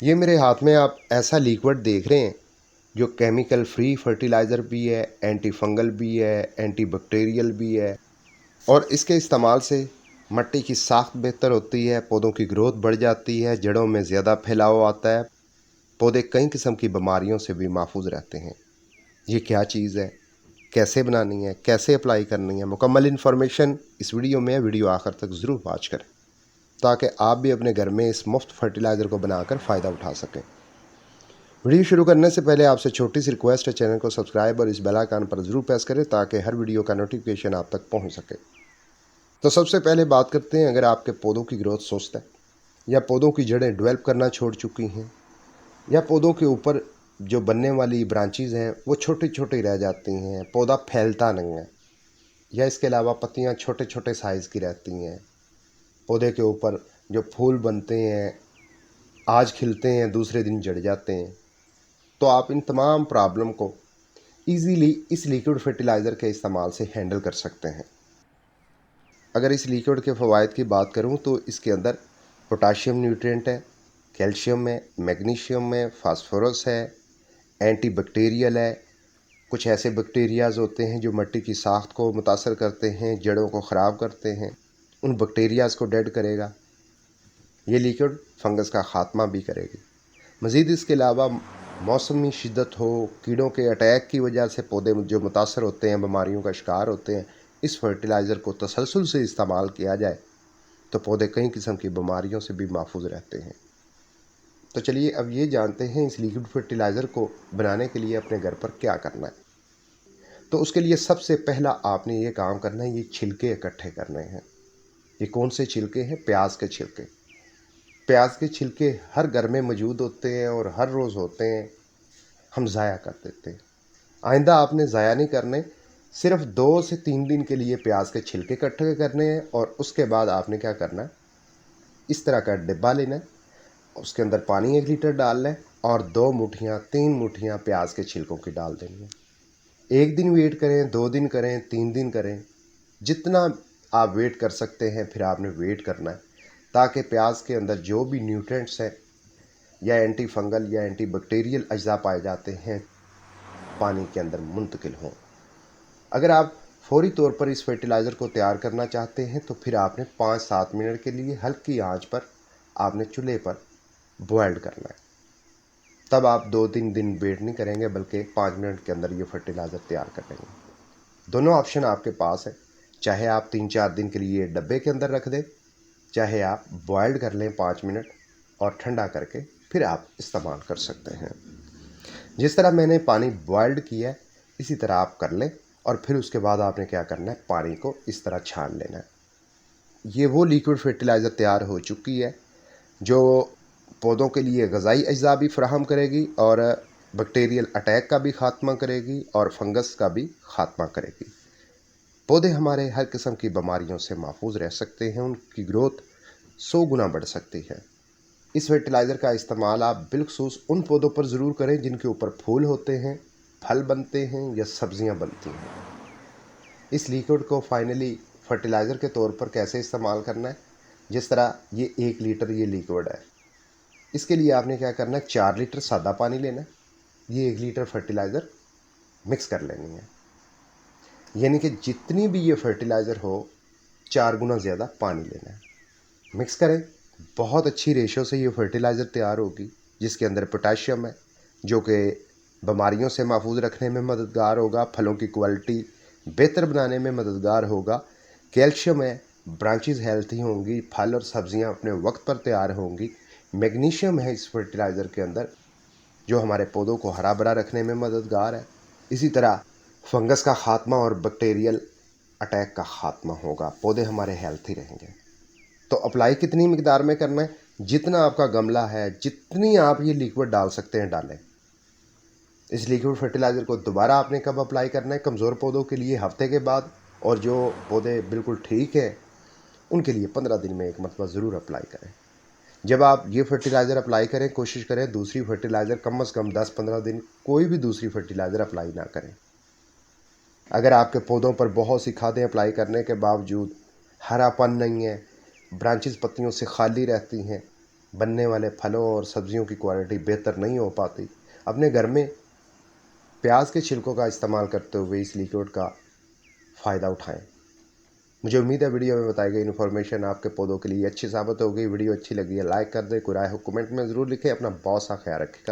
ये मेरे हाथ में आप ऐसा लिक्विड देख रहे हैं जो केमिकल फ्री फर्टिलाइज़र भी है, एंटी फंगल भी है, एंटी बैक्टीरियल भी है और इसके इस्तेमाल से मिट्टी की साख्त बेहतर होती है, पौधों की ग्रोथ बढ़ जाती है, जड़ों में ज़्यादा फैलाव आता है, पौधे कई किस्म की बीमारियों से भी महफूज रहते हैं। ये क्या चीज़ है, कैसे बनानी है, कैसे अप्लाई करनी है, मुकम्मल इन्फॉर्मेशन इस वीडियो में है। वीडियो आखिर तक ज़रूर वॉच करें ताकि आप भी अपने घर में इस मुफ्त फर्टिलाइज़र को बनाकर फ़ायदा उठा सकें। वीडियो शुरू करने से पहले आपसे छोटी सी रिक्वेस्ट है, चैनल को सब्सक्राइब और इस बेल आइकन पर ज़रूर प्रेस करें ताकि हर वीडियो का नोटिफिकेशन आप तक पहुंच सके। तो सबसे पहले बात करते हैं, अगर आपके पौधों की ग्रोथ सुस्त है या पौधों की जड़ें डेवलप करना छोड़ चुकी हैं या पौधों के ऊपर जो बनने वाली ब्रांचेज हैं वो छोटी छोटी रह जाती हैं, पौधा फैलता नहीं है, या इसके अलावा पत्तियां छोटे छोटे साइज़ की रहती हैं, पौधे के ऊपर जो फूल बनते हैं आज खिलते हैं दूसरे दिन जड़ जाते हैं, तो आप इन तमाम प्रॉब्लम को ईज़िली इस लिक्विड फर्टिलाइज़र के इस्तेमाल से हैंडल कर सकते हैं। अगर इस लिक्विड के फ़वाइद की बात करूं तो इसके अंदर पोटाशियम न्यूट्रिएंट है, कैल्शियम है, मैग्नीशियम है, फास्फोरस है, एंटी बैक्टीरियल है। कुछ ऐसे बैक्टीरियाज़ होते हैं जो मिट्टी की साख्त को मुतासर करते हैं, जड़ों को ख़राब करते हैं, उन बैक्टीरियाज़ को डेड करेगा। ये लिक्विड फंगस का ख़ात्मा भी करेगी। मज़ीद इसके अलावा मौसमी शिद्दत हो, कीड़ों के अटैक की वजह से पौधे जो मुतासर होते हैं, बीमारियों का शिकार होते हैं, इस फर्टिलाइज़र को तसलसल से इस्तेमाल किया जाए तो पौधे कई किस्म की बीमारियों से भी महफूज रहते हैं। तो चलिए अब ये जानते हैं इस लिक्विड फर्टिलाइज़र को बनाने के लिए अपने घर पर क्या करना है। तो उसके लिए सबसे पहला आपने ये काम करना है, ये छिलके इकट्ठे करने हैं। ये कौन से छिलके हैं? प्याज के छिलके। प्याज के छिलके हर घर में मौजूद होते हैं और हर रोज़ होते हैं, हम ज़ाया कर देते हैं। आइंदा आपने ज़ाया नहीं करने, सिर्फ 2 से 3 दिन के लिए प्याज के छिलके इकट्ठे करने हैं और उसके बाद आपने क्या करना है, इस तरह का डिब्बा लेना है, उसके अंदर पानी 1 लीटर डालना है और 2 मुठियाँ 3 मुठियाँ प्याज के छिलकों की डाल देनी है। 1 दिन वेट करें, 2 दिन करें, 3 दिन करें, जितना आप वेट कर सकते हैं फिर आपने वेट करना है, ताकि प्याज के अंदर जो भी न्यूट्रिएंट्स हैं या एंटी फंगल या एंटी बैक्टीरियल अज्जा पाए जाते हैं पानी के अंदर मुंतकिल हों। अगर आप फौरी तौर पर इस फर्टिलाइज़र को तैयार करना चाहते हैं तो फिर आपने 5-7 मिनट के लिए हल्की आंच पर आपने चूल्हे पर बॉयल्ड करना है। तब आप 2-3 दिन वेट नहीं करेंगे बल्कि 5 मिनट के अंदर ये फर्टिलाइज़र तैयार कर लेंगे। दोनों ऑप्शन आपके पास है, चाहे आप 3-4 दिन के लिए डब्बे के अंदर रख दें, चाहे आप बॉयल्ड कर लें 5 मिनट और ठंडा करके फिर आप इस्तेमाल कर सकते हैं। जिस तरह मैंने पानी बॉयल्ड किया है इसी तरह आप कर लें और फिर उसके बाद आपने क्या करना है, पानी को इस तरह छान लेना है। ये वो लिक्विड फर्टिलाइज़र तैयार हो चुकी है जो पौधों के लिए ग़िज़ाई अज्जा भी फ़राहम करेगी और बैक्टीरियल अटैक का भी ख़ात्मा करेगी और फंगस का भी ख़ात्मा करेगी। पौधे हमारे हर किस्म की बीमारियों से महफूज रह सकते हैं, उनकी ग्रोथ 100 गुना बढ़ सकती है। इस फर्टिलाइज़र का इस्तेमाल आप बिलखसूस उन पौधों पर ज़रूर करें जिनके ऊपर फूल होते हैं, फल बनते हैं या सब्जियां बनती हैं। इस लिक्विड को फाइनली फर्टिलाइज़र के तौर पर कैसे इस्तेमाल करना है, जिस तरह ये 1 लीटर ये लिक्विड है, इसके लिए आपने क्या करना है, 4 लीटर सादा पानी लेना है, ये 1 लीटर फर्टिलाइज़र मिक्स कर लेनी है। यानी कि जितनी भी ये फर्टिलाइज़र हो 4 गुना ज़्यादा पानी लेना है। मिक्स करें, बहुत अच्छी रेशो से ये फर्टिलाइज़र तैयार होगी जिसके अंदर पोटाशियम है जो कि बीमारियों से महफूज रखने में मददगार होगा, फलों की क्वालिटी बेहतर बनाने में मददगार होगा। कैल्शियम है, ब्रांचेस हेल्थी होंगी, फल और सब्जियां अपने वक्त पर तैयार होंगी। मैग्नीशियम है इस फर्टिलाइज़र के अंदर जो हमारे पौधों को हरा भरा रखने में मददगार है। इसी तरह फंगस का ख़ात्मा और बैक्टीरियल अटैक का ख़ात्मा होगा, पौधे हमारे हेल्थी रहेंगे। तो अप्लाई कितनी मिकदार में करना है, जितना आपका गमला है, जितनी आप ये लिक्विड डाल सकते हैं डालें। इस लिक्विड फर्टिलाइज़र को दोबारा आपने कब अप्लाई करना है, कमज़ोर पौधों के लिए हफ्ते के बाद और जो पौधे बिल्कुल ठीक है उनके लिए 15 दिन में एक मरतबा ज़रूर अप्लाई करें। जब आप ये फर्टिलाइज़र अप्लाई करें कोशिश करें दूसरी फर्टिलाइज़र कम से कम 10-15 दिन कोई भी दूसरी फर्टिलाइज़र अप्लाई ना करें। अगर आपके पौधों पर बहुत सी खादें अप्लाई करने के बावजूद हरापन नहीं है, ब्रांचेस पत्तियों से खाली रहती हैं, बनने वाले फलों और सब्जियों की क्वालिटी बेहतर नहीं हो पाती। अपने घर में प्याज के छिलकों का इस्तेमाल करते हुए इस लिक्विड का फ़ायदा उठाएं। मुझे उम्मीद है वीडियो में बताई गई इन्फॉर्मेशन आपके पौधों के लिए अच्छी साबित होगी। वीडियो अच्छी लगी है लाइक कर दें, कोई राय हो कमेंट में ज़रूर लिखें। अपना बहुत सा ख्याल रखिएगा।